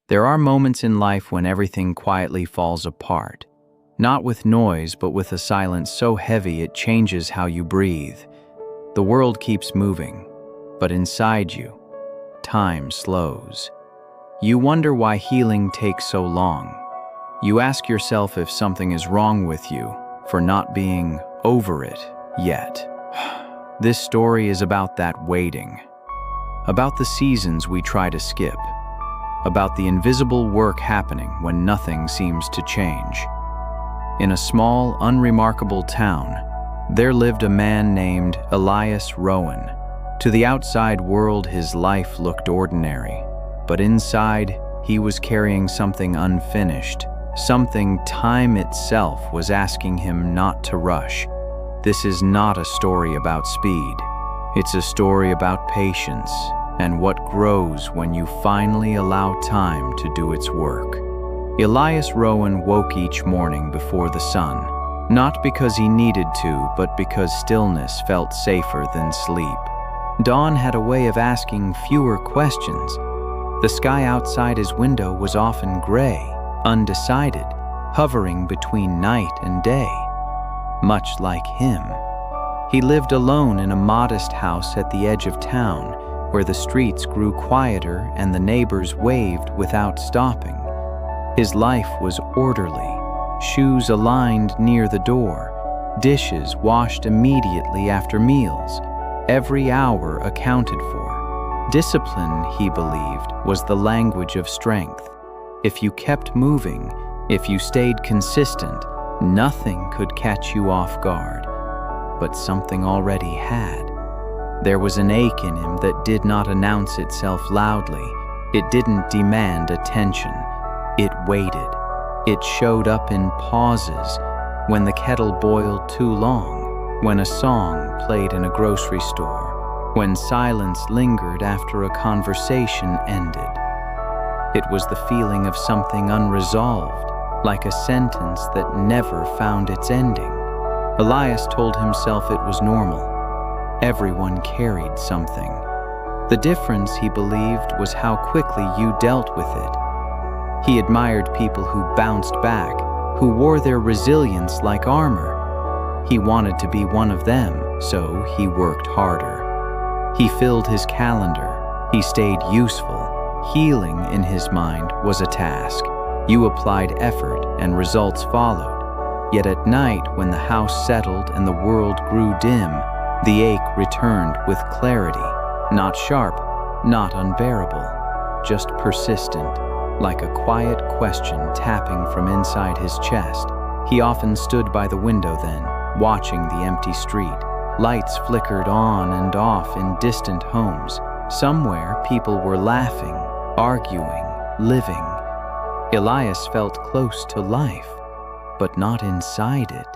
There are moments in life when everything quietly falls apart. Not with noise, but with a silence so heavy it changes how you breathe. The world keeps moving, but inside you, time slows. You wonder why healing takes so long. You ask yourself if something is wrong with you for not being over it yet. This story is about that waiting, about the seasons we try to skip, about the invisible work happening when nothing seems to change. In a small, unremarkable town, there lived a man named Elias Rowan. To the outside world, his life looked ordinary, but inside, he was carrying something unfinished, something time itself was asking him not to rush. This is not a story about speed. It's a story about patience and what grows when you finally allow time to do its work. Elias Rowan woke each morning before the sun, not because he needed to, but because stillness felt safer than sleep. Dawn had a way of asking fewer questions. The sky outside his window was often gray, undecided, hovering between night and day. Much like him, he lived alone in a modest house at the edge of town, where the streets grew quieter and the neighbors waved without stopping. His life was orderly, shoes aligned near the door, dishes washed immediately after meals, every hour accounted for. Discipline, he believed, was the language of strength. If you kept moving, if you stayed consistent, nothing could catch you off guard. But something already had. There was an ache in him that did not announce itself loudly. It didn't demand attention. It waited. It showed up in pauses, when the kettle boiled too long, when a song played in a grocery store, when silence lingered after a conversation ended. It was the feeling of something unresolved, like a sentence that never found its ending. Elias told himself it was normal. Everyone carried something. The difference, he believed, was how quickly you dealt with it. He admired people who bounced back, who wore their resilience like armor. He wanted to be one of them, so he worked harder. He filled his calendar. He stayed useful. Healing in his mind was a task. You applied effort and results followed. Yet at night, when the house settled and the world grew dim, the ache returned with clarity, not sharp, not unbearable, just persistent, like a quiet question tapping from inside his chest. He often stood by the window then, watching the empty street. Lights flickered on and off in distant homes. Somewhere, people were laughing, arguing, living. Elias felt close to life, but not inside it.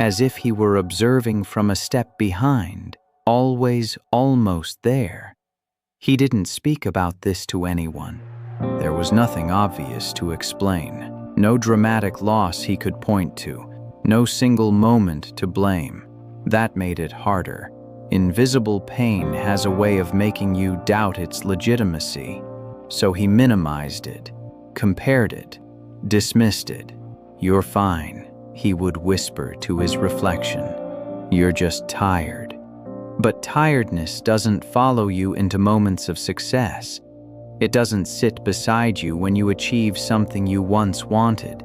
As if he were observing from a step behind, always almost there. He didn't speak about this to anyone. There was nothing obvious to explain, no dramatic loss he could point to, no single moment to blame. That made it harder. Invisible pain has a way of making you doubt its legitimacy, so he minimized it, compared it, dismissed it. "You're fine," he would whisper to his reflection. "You're just tired." But tiredness doesn't follow you into moments of success. It doesn't sit beside you when you achieve something you once wanted.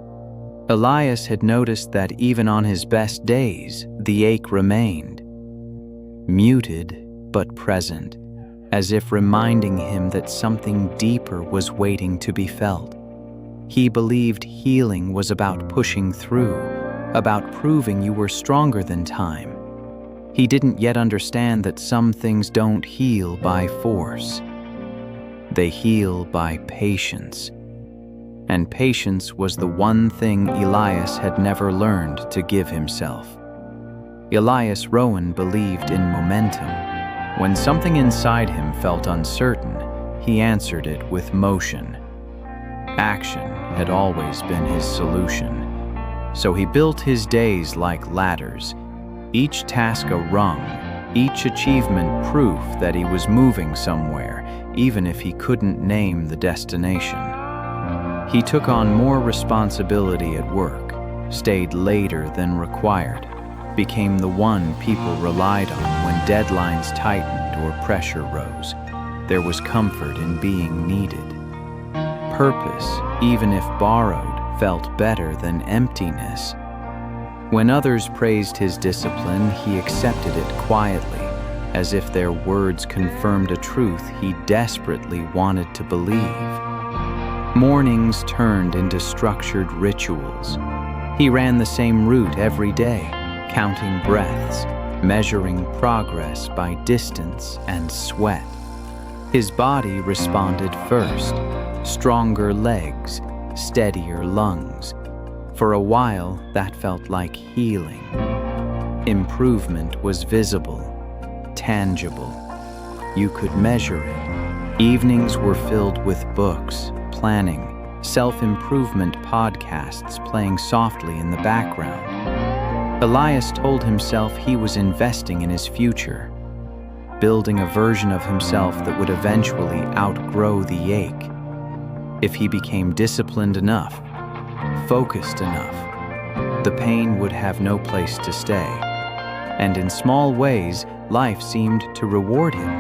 Elias had noticed that even on his best days, the ache remained. Muted, but present, as if reminding him that something deeper was waiting to be felt. He believed healing was about pushing through, about proving you were stronger than time. He didn't yet understand that some things don't heal by force. They heal by patience. And patience was the one thing Elias had never learned to give himself. Elias Rowan believed in momentum. When something inside him felt uncertain, he answered it with motion. Action had always been his solution. So he built his days like ladders, each task a rung, each achievement proof that he was moving somewhere, even if he couldn't name the destination. He took on more responsibility at work, stayed later than required, became the one people relied on when deadlines tightened or pressure rose. There was comfort in being needed. Purpose, even if borrowed, felt better than emptiness. When others praised his discipline, he accepted it quietly, as if their words confirmed a truth he desperately wanted to believe. Mornings turned into structured rituals. He ran the same route every day, counting breaths, measuring progress by distance and sweat. His body responded first, stronger legs, steadier lungs. For a while, that felt like healing. Improvement was visible, tangible. You could measure it. Evenings were filled with books, planning, self-improvement podcasts playing softly in the background. Elias told himself he was investing in his future, building a version of himself that would eventually outgrow the ache. If he became disciplined enough, focused enough, the pain would have no place to stay. And in small ways, life seemed to reward him.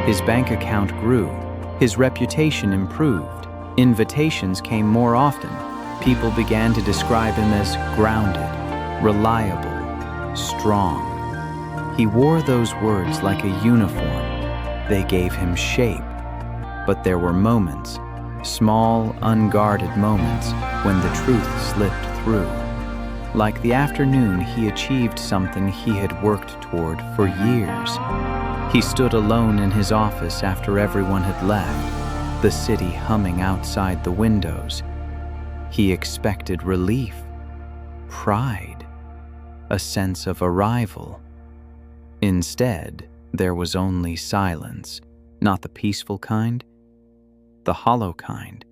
His bank account grew, his reputation improved, invitations came more often. People began to describe him as grounded, reliable, strong. He wore those words like a uniform. They gave him shape. But there were moments, small, unguarded moments, when the truth slipped through. Like the afternoon he achieved something he had worked toward for years. He stood alone in his office after everyone had left, the city humming outside the windows. He expected relief, pride, a sense of arrival. Instead, there was only silence, not the peaceful kind, the hollow kind.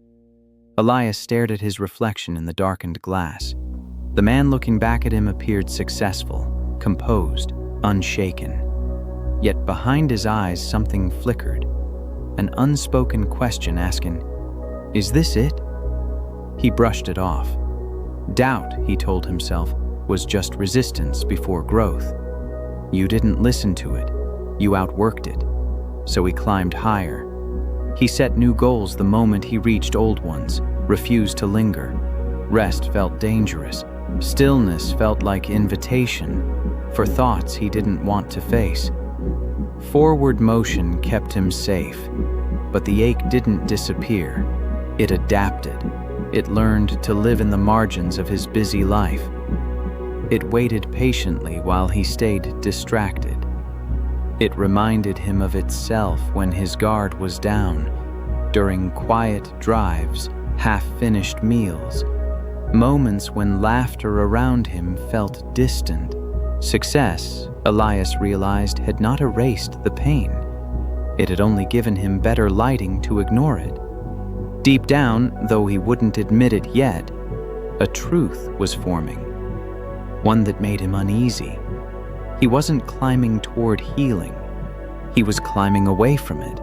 Elias stared at his reflection in the darkened glass. The man looking back at him appeared successful, composed, unshaken. Yet behind his eyes something flickered, an unspoken question asking, "Is this it?" He brushed it off. Doubt, he told himself, was just resistance before growth. You didn't listen to it, you outworked it. So he climbed higher. He set new goals the moment he reached old ones, refused to linger. Rest felt dangerous. Stillness felt like invitation for thoughts he didn't want to face. Forward motion kept him safe, but the ache didn't disappear. It adapted. It learned to live in the margins of his busy life. It waited patiently while he stayed distracted. It reminded him of itself when his guard was down, during quiet drives, half-finished meals, moments when laughter around him felt distant. Success, Elias realized, had not erased the pain. It had only given him better lighting to ignore it. Deep down, though he wouldn't admit it yet, a truth was forming, one that made him uneasy. He wasn't climbing toward healing. He was climbing away from it.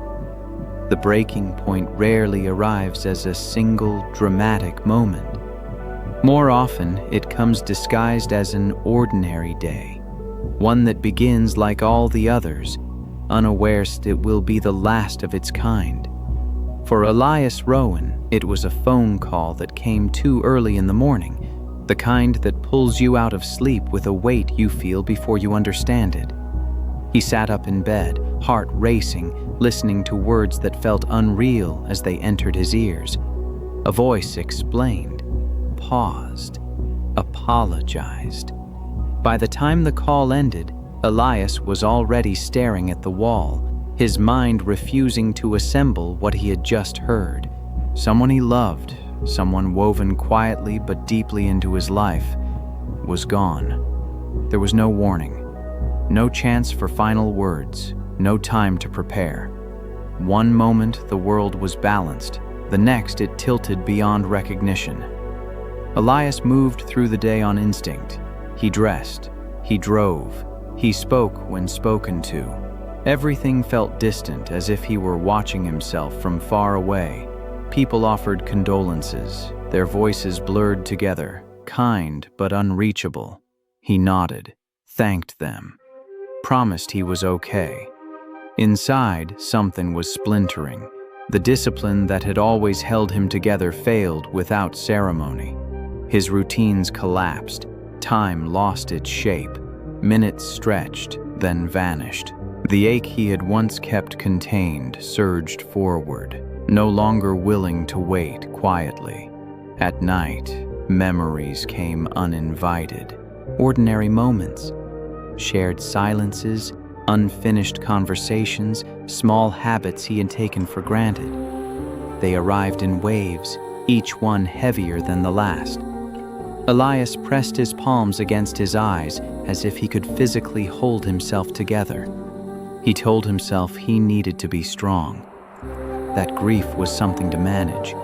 The breaking point rarely arrives as a single dramatic moment. More often, it comes disguised as an ordinary day, one that begins like all the others, unawares it will be the last of its kind. For Elias Rowan, it was a phone call that came too early in the morning, the kind that pulls you out of sleep with a weight you feel before you understand it. He sat up in bed, heart racing, listening to words that felt unreal as they entered his ears. A voice explained, paused, apologized. By the time the call ended, Elias was already staring at the wall, his mind refusing to assemble what he had just heard. Someone he loved, someone woven quietly but deeply into his life, was gone. There was no warning, no chance for final words, no time to prepare. One moment the world was balanced, the next it tilted beyond recognition. Elias moved through the day on instinct. He dressed, he drove, he spoke when spoken to. Everything felt distant, as if he were watching himself from far away. People offered condolences, their voices blurred together, kind but unreachable. He nodded, thanked them, promised he was okay. Inside, something was splintering. The discipline that had always held him together failed without ceremony. His routines collapsed, time lost its shape, minutes stretched, then vanished. The ache he had once kept contained surged forward, no longer willing to wait quietly. At night, memories came uninvited. Ordinary moments, shared silences, unfinished conversations, small habits he had taken for granted. They arrived in waves, each one heavier than the last. Elias pressed his palms against his eyes as if he could physically hold himself together. He told himself he needed to be strong. That grief was something to manage,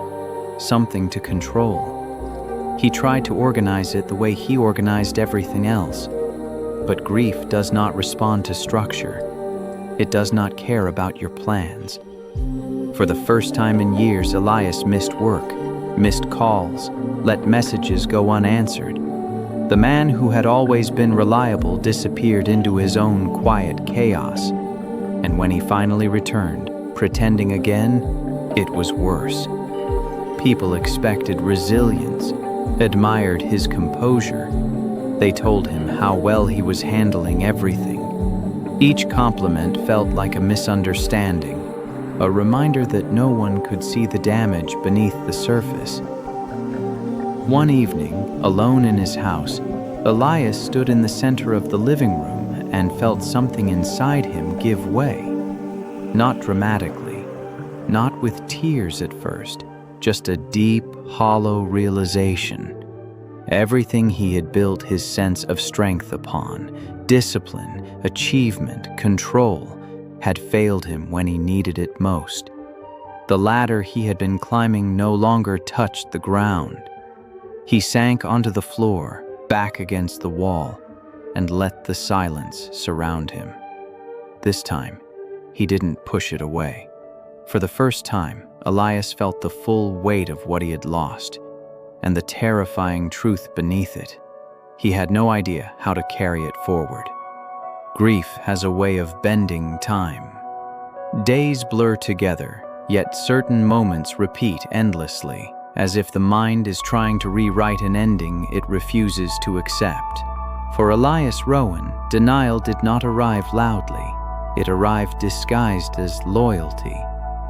something to control. He tried to organize it the way he organized everything else. But grief does not respond to structure. It does not care about your plans. For the first time in years, Elias missed work, missed calls, let messages go unanswered. The man who had always been reliable disappeared into his own quiet chaos. And when he finally returned, pretending again, it was worse. People expected resilience, admired his composure. They told him how well he was handling everything. Each compliment felt like a misunderstanding, a reminder that no one could see the damage beneath the surface. One evening, alone in his house, Elias stood in the center of the living room and felt something inside him give way. Not dramatically, not with tears at first, just a deep, hollow realization. Everything he had built his sense of strength upon, discipline, achievement, control, had failed him when he needed it most. The ladder he had been climbing no longer touched the ground. He sank onto the floor, back against the wall, and let the silence surround him. This time, he didn't push it away. For the first time, Elias felt the full weight of what he had lost, and the terrifying truth beneath it. He had no idea how to carry it forward. Grief has a way of bending time. Days blur together, yet certain moments repeat endlessly, as if the mind is trying to rewrite an ending it refuses to accept. For Elias Rowan, denial did not arrive loudly. It arrived disguised as loyalty.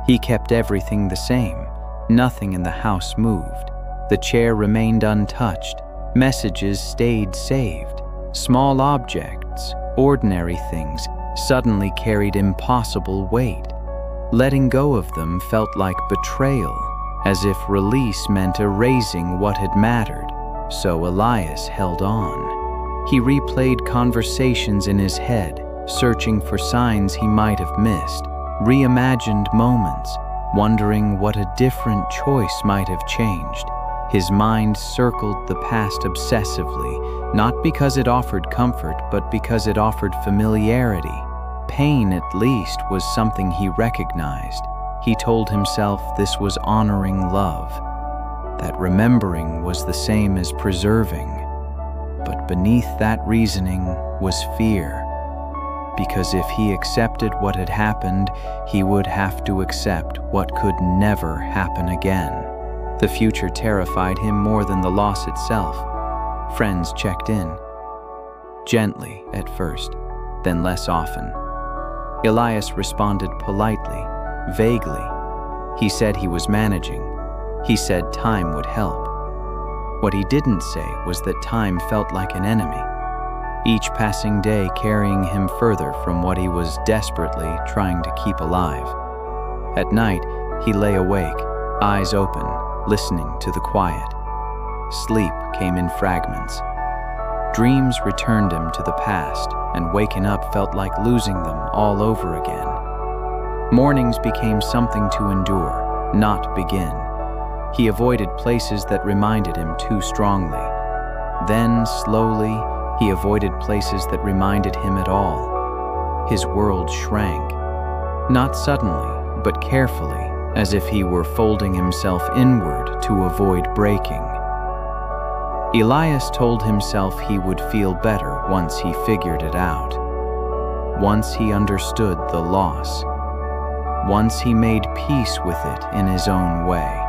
He kept everything the same. Nothing in the house moved. The chair remained untouched. Messages stayed saved. Small objects, ordinary things, suddenly carried impossible weight. Letting go of them felt like betrayal, as if release meant erasing what had mattered. So Elias held on. He replayed conversations in his head, searching for signs he might have missed, reimagined moments, wondering what a different choice might have changed. His mind circled the past obsessively, not because it offered comfort, but because it offered familiarity. Pain, at least, was something he recognized. He told himself this was honoring love, that remembering was the same as preserving. But beneath that reasoning was fear, because if he accepted what had happened, he would have to accept what could never happen again. The future terrified him more than the loss itself. Friends checked in, gently at first, then less often. Elias responded politely, vaguely. He said he was managing. He said time would help. What he didn't say was that time felt like an enemy, each passing day carrying him further from what he was desperately trying to keep alive. At night, he lay awake, eyes open, listening to the quiet. Sleep came in fragments. Dreams returned him to the past, and waking up felt like losing them all over again. Mornings became something to endure, not begin. He avoided places that reminded him too strongly. Then, slowly, he avoided places that reminded him at all. His world shrank. Not suddenly, but carefully, as if he were folding himself inward to avoid breaking. Elias told himself he would feel better once he figured it out, once he understood the loss, once he made peace with it in his own way.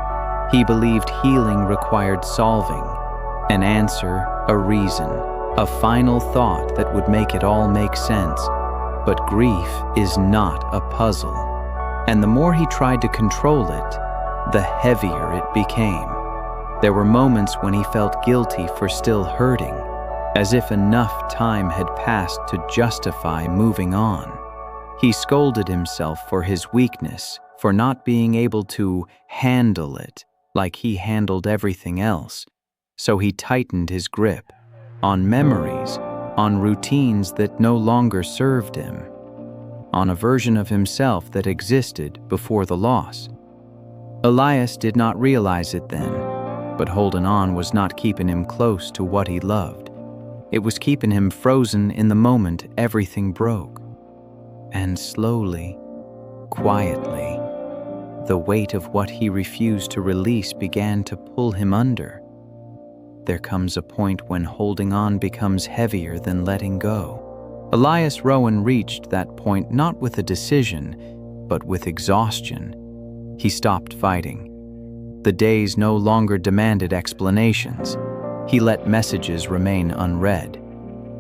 He believed healing required solving, an answer, a reason, a final thought that would make it all make sense. But grief is not a puzzle, and the more he tried to control it, the heavier it became. There were moments when he felt guilty for still hurting, as if enough time had passed to justify moving on. He scolded himself for his weakness, for not being able to handle it like he handled everything else. So he tightened his grip on memories, on routines that no longer served him, on a version of himself that existed before the loss. Elias did not realize it then, but holding on was not keeping him close to what he loved. It was keeping him frozen in the moment everything broke. And slowly, quietly, the weight of what he refused to release began to pull him under. There comes a point when holding on becomes heavier than letting go. Elias Rowan reached that point not with a decision, but with exhaustion. He stopped fighting. The days no longer demanded explanations. He let messages remain unread.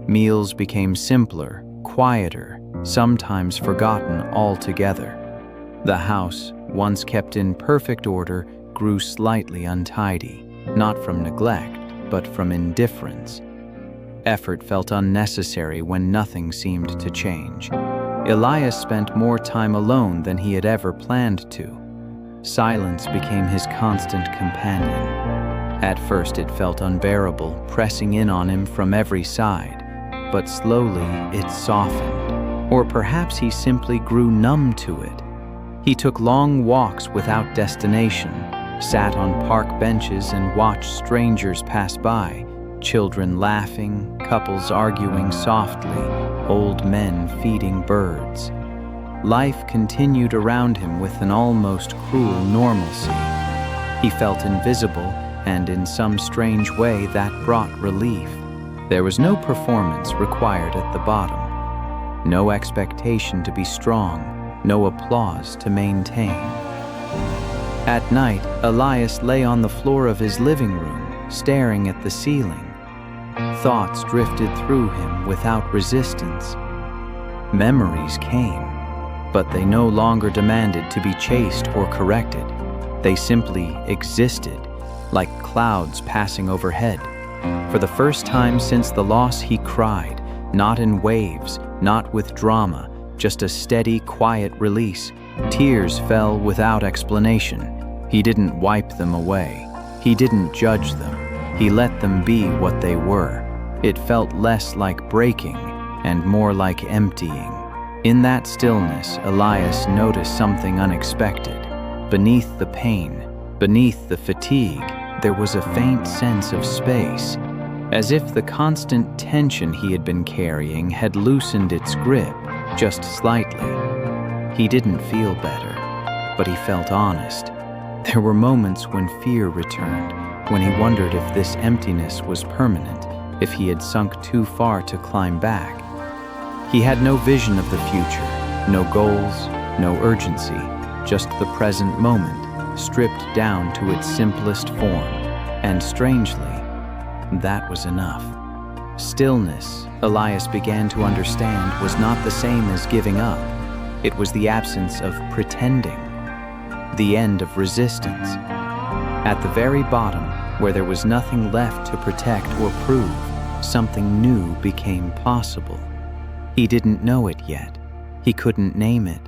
Meals became simpler, quieter, sometimes forgotten altogether. The house, once kept in perfect order, grew slightly untidy, not from neglect, but from indifference. Effort felt unnecessary when nothing seemed to change. Elias spent more time alone than he had ever planned to. Silence became his constant companion. At first it felt unbearable, pressing in on him from every side, but slowly it softened. Or perhaps he simply grew numb to it. He took long walks without destination, sat on park benches and watched strangers pass by, children laughing, couples arguing softly, old men feeding birds. Life continued around him with an almost cruel normalcy. He felt invisible, and in some strange way that brought relief. There was no performance required at the bottom, no expectation to be strong, no applause to maintain. At night, Elias lay on the floor of his living room, staring at the ceiling. Thoughts drifted through him without resistance. Memories came, but they no longer demanded to be chased or corrected. They simply existed, like clouds passing overhead. For the first time since the loss, he cried, not in waves, not with drama, just a steady, quiet release. Tears fell without explanation. He didn't wipe them away. He didn't judge them. He let them be what they were. It felt less like breaking and more like emptying. In that stillness, Elias noticed something unexpected. Beneath the pain, beneath the fatigue, there was a faint sense of space, as if the constant tension he had been carrying had loosened its grip just slightly. He didn't feel better, but he felt honest. There were moments when fear returned, when he wondered if this emptiness was permanent, if he had sunk too far to climb back. He had no vision of the future, no goals, no urgency, just the present moment, stripped down to its simplest form. And strangely, that was enough. Stillness, Elias began to understand, was not the same as giving up. It was the absence of pretending, the end of resistance. At the very bottom, where there was nothing left to protect or prove, something new became possible. He didn't know it yet. He couldn't name it.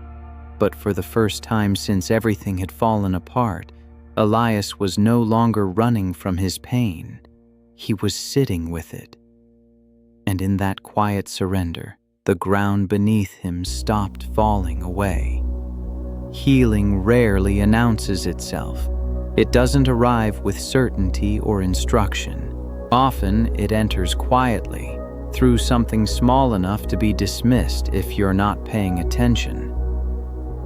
But for the first time since everything had fallen apart, Elias was no longer running from his pain. He was sitting with it. And in that quiet surrender, the ground beneath him stopped falling away. Healing rarely announces itself. It doesn't arrive with certainty or instruction. Often it enters quietly, through something small enough to be dismissed if you're not paying attention.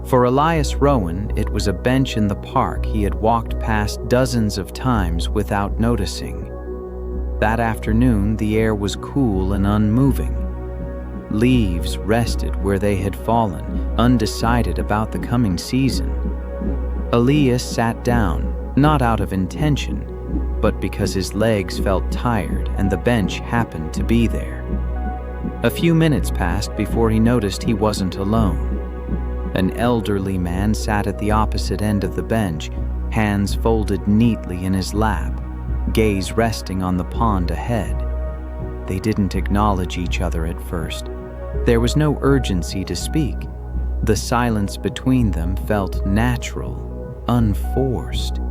For Elias Rowan, it was a bench in the park he had walked past dozens of times without noticing. That afternoon, the air was cool and unmoving. Leaves rested where they had fallen, undecided about the coming season. Elias sat down, not out of intention, but because his legs felt tired and the bench happened to be there. A few minutes passed before he noticed he wasn't alone. An elderly man sat at the opposite end of the bench, hands folded neatly in his lap, gaze resting on the pond ahead. They didn't acknowledge each other at first. There was no urgency to speak. The silence between them felt natural, unforced.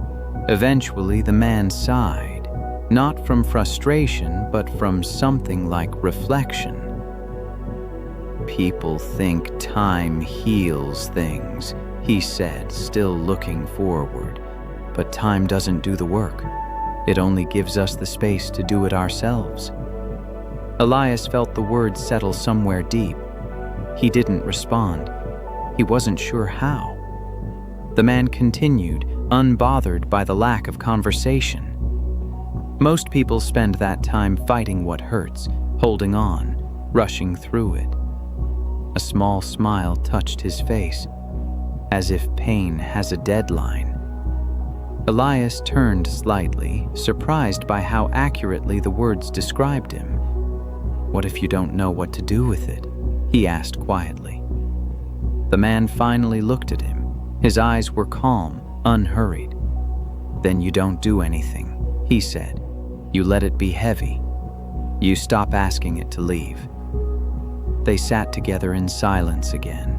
Eventually, the man sighed, not from frustration, but from something like reflection. "People think time heals things," he said, still looking forward. "But time doesn't do the work. It only gives us the space to do it ourselves." Elias felt the words settle somewhere deep. He didn't respond. He wasn't sure how. The man continued, unbothered by the lack of conversation. Most people spend that time fighting what hurts, holding on, rushing through it. A small smile touched his face, as if pain has a deadline. Elias turned slightly, surprised by how accurately the words described him. "What if you don't know what to do with it?" he asked quietly. The man finally looked at him. His eyes were calm, unhurried. "Then you don't do anything," he said. "You let it be heavy. You stop asking it to leave." They sat together in silence again.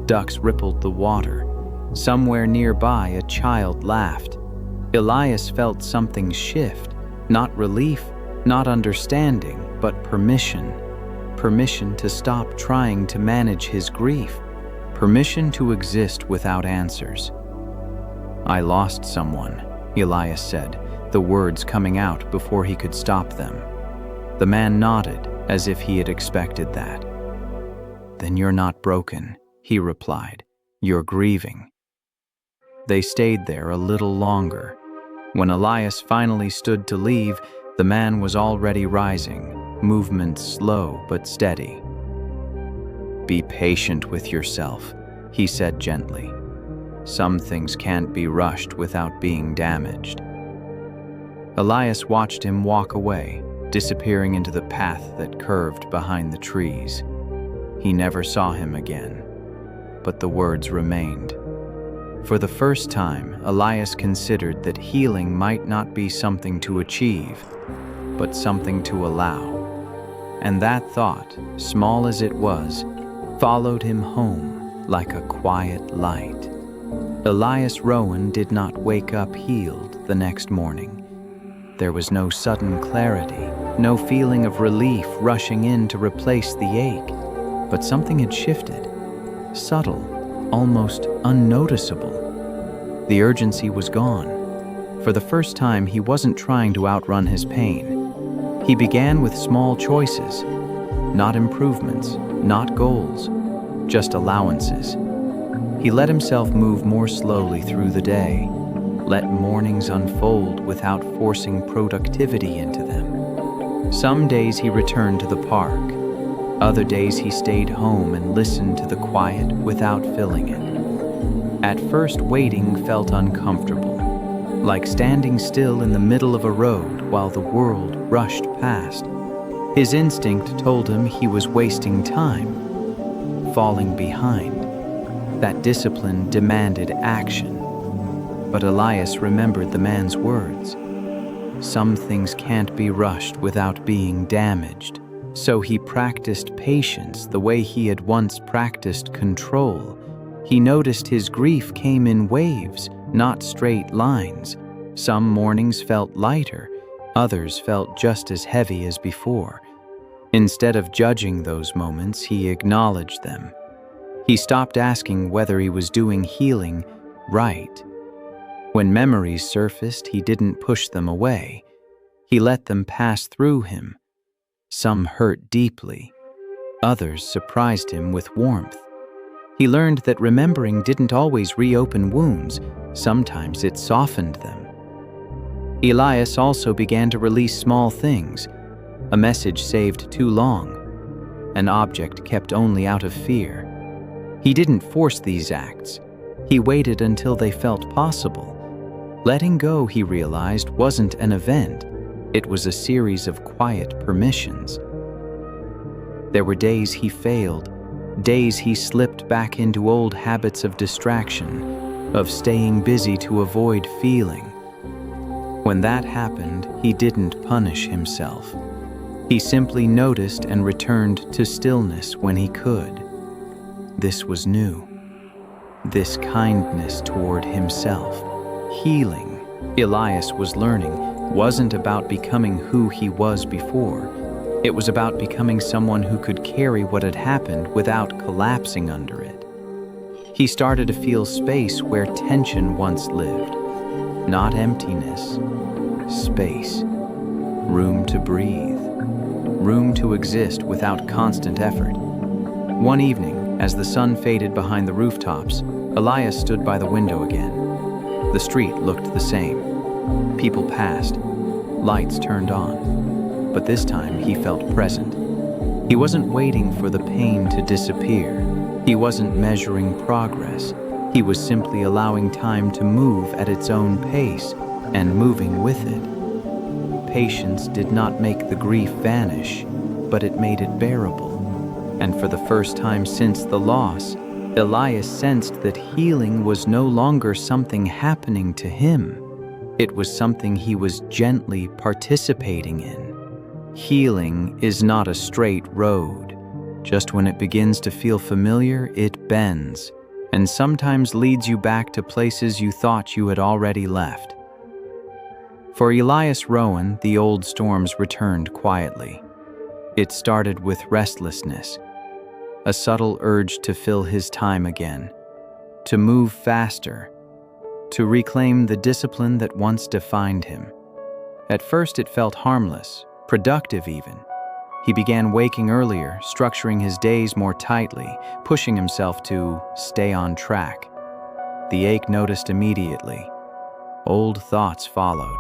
Ducks rippled the water. Somewhere nearby, a child laughed. Elias felt something shift, not relief, not understanding, but permission. Permission to stop trying to manage his grief. Permission to exist without answers. "I lost someone," Elias said, the words coming out before he could stop them. The man nodded, as if he had expected that. "Then you're not broken," he replied. "You're grieving." They stayed there a little longer. When Elias finally stood to leave, the man was already rising, movement slow but steady. "Be patient with yourself," he said gently. "Some things can't be rushed without being damaged." Elias watched him walk away, disappearing into the path that curved behind the trees. He never saw him again, but the words remained. For the first time, Elias considered that healing might not be something to achieve, but something to allow. And that thought, small as it was, followed him home like a quiet light. Elias Rowan did not wake up healed the next morning. There was no sudden clarity, no feeling of relief rushing in to replace the ache, but something had shifted, subtle, almost unnoticeable. The urgency was gone. For the first time, he wasn't trying to outrun his pain. He began with small choices, not improvements, not goals, just allowances. He let himself move more slowly through the day, let mornings unfold without forcing productivity into them. Some days he returned to the park. Other days he stayed home and listened to the quiet without filling it. At first, waiting felt uncomfortable, like standing still in the middle of a road while the world rushed past. His instinct told him he was wasting time, falling behind. That discipline demanded action. But Elias remembered the man's words. Some things can't be rushed without being damaged. So he practiced patience the way he had once practiced control. He noticed his grief came in waves, not straight lines. Some mornings felt lighter, others felt just as heavy as before. Instead of judging those moments, he acknowledged them. He stopped asking whether he was doing healing right. When memories surfaced, he didn't push them away. He let them pass through him. Some hurt deeply. Others surprised him with warmth. He learned that remembering didn't always reopen wounds, sometimes it softened them. Elias also began to release small things, a message saved too long, an object kept only out of fear. He didn't force these acts. He waited until they felt possible. Letting go, he realized, wasn't an event. It was a series of quiet permissions. There were days he failed, days he slipped back into old habits of distraction, of staying busy to avoid feeling. When that happened, he didn't punish himself. He simply noticed and returned to stillness when he could. This was new. This kindness toward himself. Healing, Elias was learning, wasn't about becoming who he was before. It was about becoming someone who could carry what had happened without collapsing under it. He started to feel space where tension once lived. Not emptiness, space. Room to breathe. Room to exist without constant effort. One evening, as the sun faded behind the rooftops, Elias stood by the window again. The street looked the same. People passed. Lights turned on. But this time he felt present. He wasn't waiting for the pain to disappear. He wasn't measuring progress. He was simply allowing time to move at its own pace and moving with it. Patience did not make the grief vanish, but it made it bearable. And for the first time since the loss, Elias sensed that healing was no longer something happening to him. It was something he was gently participating in. Healing is not a straight road. Just when it begins to feel familiar, it bends, and sometimes leads you back to places you thought you had already left. For Elias Rowan, the old storms returned quietly. It started with restlessness, a subtle urge to fill his time again, to move faster, to reclaim the discipline that once defined him. At first it felt harmless, productive even. He began waking earlier, structuring his days more tightly, pushing himself to stay on track. The ache noticed immediately. Old thoughts followed.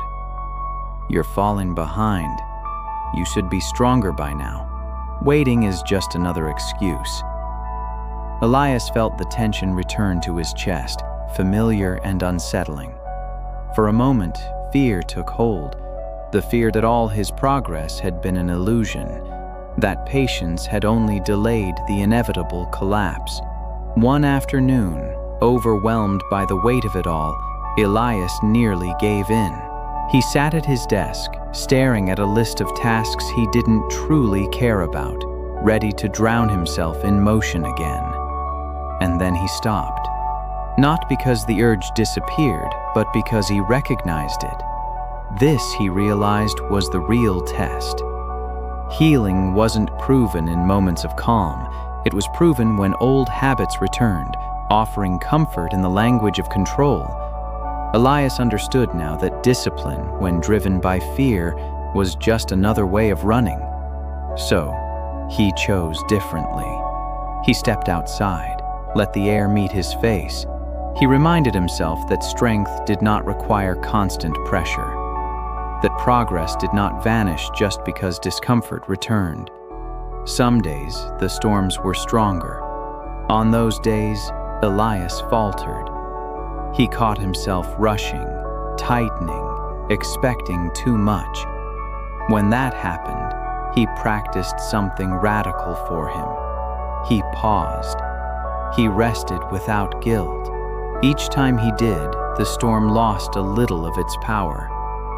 You're falling behind. You should be stronger by now. Waiting is just another excuse. Elias felt the tension return to his chest, familiar and unsettling. For a moment, fear took hold, the fear that all his progress had been an illusion, that patience had only delayed the inevitable collapse. One afternoon, overwhelmed by the weight of it all, Elias nearly gave in. He sat at his desk, staring at a list of tasks he didn't truly care about, ready to drown himself in motion again. And then he stopped. Not because the urge disappeared, but because he recognized it. This, he realized, was the real test. Healing wasn't proven in moments of calm. It was proven when old habits returned, offering comfort in the language of control. Elias understood now that discipline, when driven by fear, was just another way of running. So, he chose differently. He stepped outside, let the air meet his face. He reminded himself that strength did not require constant pressure, that progress did not vanish just because discomfort returned. Some days, the storms were stronger. On those days, Elias faltered. He caught himself rushing, tightening, expecting too much. When that happened, he practiced something radical for him. He paused. He rested without guilt. Each time he did, the storm lost a little of its power.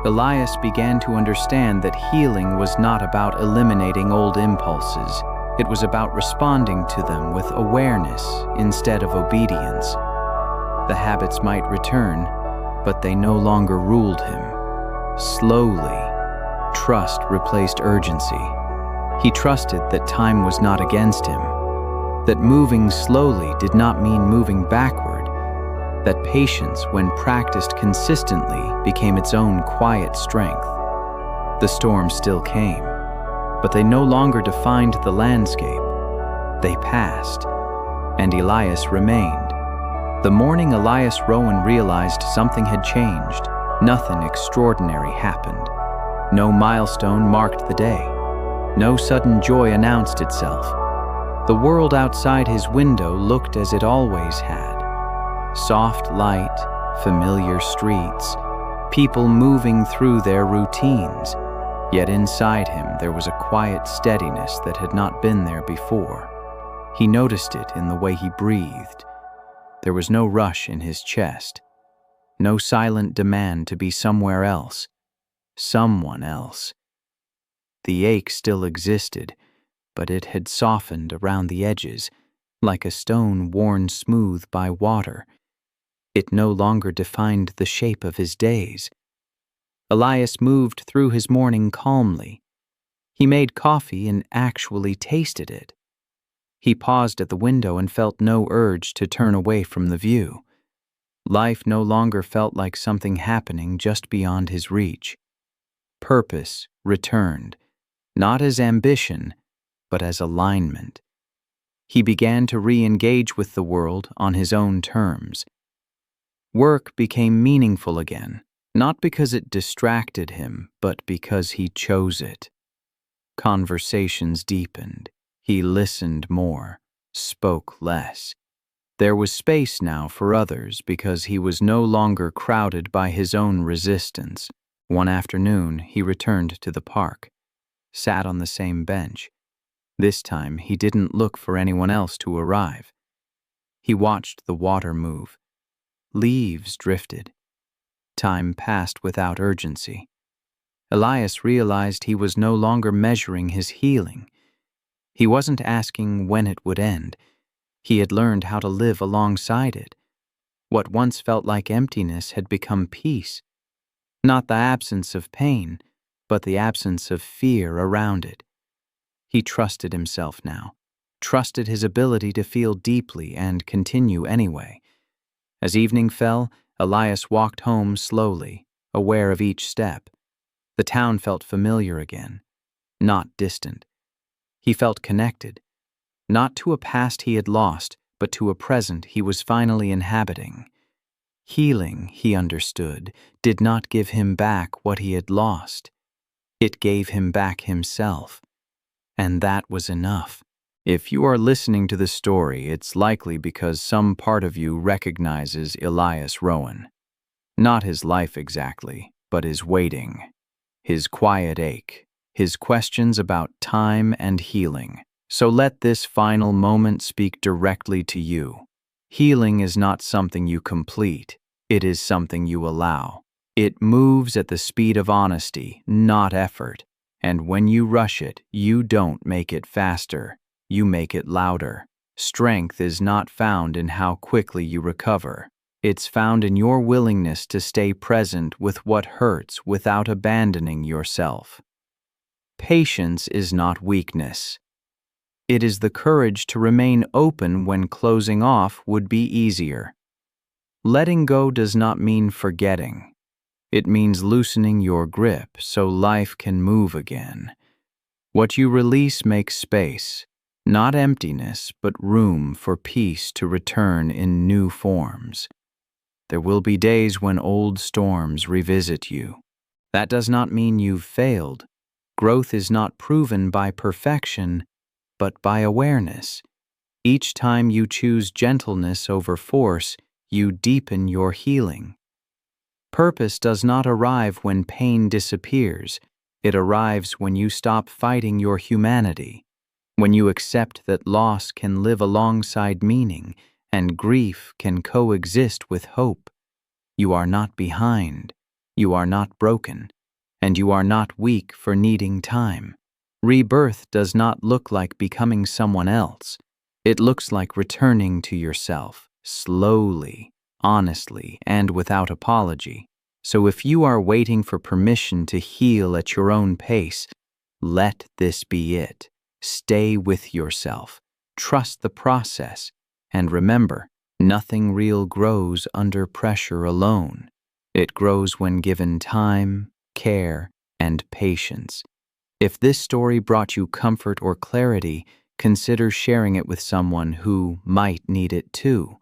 Elias began to understand that healing was not about eliminating old impulses. It was about responding to them with awareness instead of obedience. The habits might return, but they no longer ruled him. Slowly, trust replaced urgency. He trusted that time was not against him, that moving slowly did not mean moving backward, that patience, when practiced consistently, became its own quiet strength. The storms still came, but they no longer defined the landscape. They passed. and Elias remained. The morning Elias Rowan realized something had changed, nothing extraordinary happened. No milestone marked the day. No sudden joy announced itself. The world outside his window looked as it always had. Soft light, familiar streets, people moving through their routines. Yet inside him there was a quiet steadiness that had not been there before. He noticed it in the way he breathed. There was no rush in his chest, no silent demand to be somewhere else, someone else. The ache still existed, but it had softened around the edges, like a stone worn smooth by water. It no longer defined the shape of his days. Elias moved through his morning calmly. He made coffee and actually tasted it. He paused at the window and felt no urge to turn away from the view. Life no longer felt like something happening just beyond his reach. Purpose returned, not as ambition, but as alignment. He began to re-engage with the world on his own terms. Work became meaningful again, not because it distracted him, but because he chose it. Conversations deepened. He listened more, spoke less. There was space now for others because he was no longer crowded by his own resistance. One afternoon, he returned to the park, sat on the same bench. This time, he didn't look for anyone else to arrive. He watched the water move. Leaves drifted. Time passed without urgency. Elias realized he was no longer measuring his healing. He wasn't asking when it would end. He had learned how to live alongside it. What once felt like emptiness had become peace. Not the absence of pain, but the absence of fear around it. He trusted himself now, trusted his ability to feel deeply and continue anyway. As evening fell, Elias walked home slowly, aware of each step. The town felt familiar again, not distant. He felt connected, not to a past he had lost, but to a present he was finally inhabiting. Healing, he understood, did not give him back what he had lost. It gave him back himself. And that was enough. If you are listening to this story, it's likely because some part of you recognizes Elias Rowan. Not his life exactly, but his waiting, his quiet ache, his questions about time and healing. So let this final moment speak directly to you. Healing is not something you complete. It is something you allow. It moves at the speed of honesty, not effort. And when you rush it, you don't make it faster. You make it louder. Strength is not found in how quickly you recover. It's found in your willingness to stay present with what hurts without abandoning yourself. Patience is not weakness. It is the courage to remain open when closing off would be easier. Letting go does not mean forgetting. It means loosening your grip so life can move again. What you release makes space, not emptiness, but room for peace to return in new forms. There will be days when old storms revisit you. That does not mean you've failed. Growth is not proven by perfection, but by awareness. Each time you choose gentleness over force, you deepen your healing. Purpose does not arrive when pain disappears. It arrives when you stop fighting your humanity, when you accept that loss can live alongside meaning and grief can coexist with hope. You are not behind, you are not broken, and you are not weak for needing time. Rebirth does not look like becoming someone else. It looks like returning to yourself, slowly, honestly, and without apology. So if you are waiting for permission to heal at your own pace, let this be it. Stay with yourself, trust the process, and remember, nothing real grows under pressure alone. It grows when given time, care, and patience. If this story brought you comfort or clarity, consider sharing it with someone who might need it too.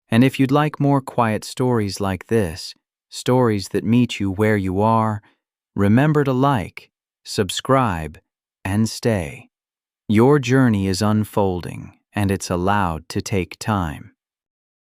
And if you'd like more quiet stories like this, stories that meet you where you are, remember to like, subscribe, and stay. Your journey is unfolding, and it's allowed to take time.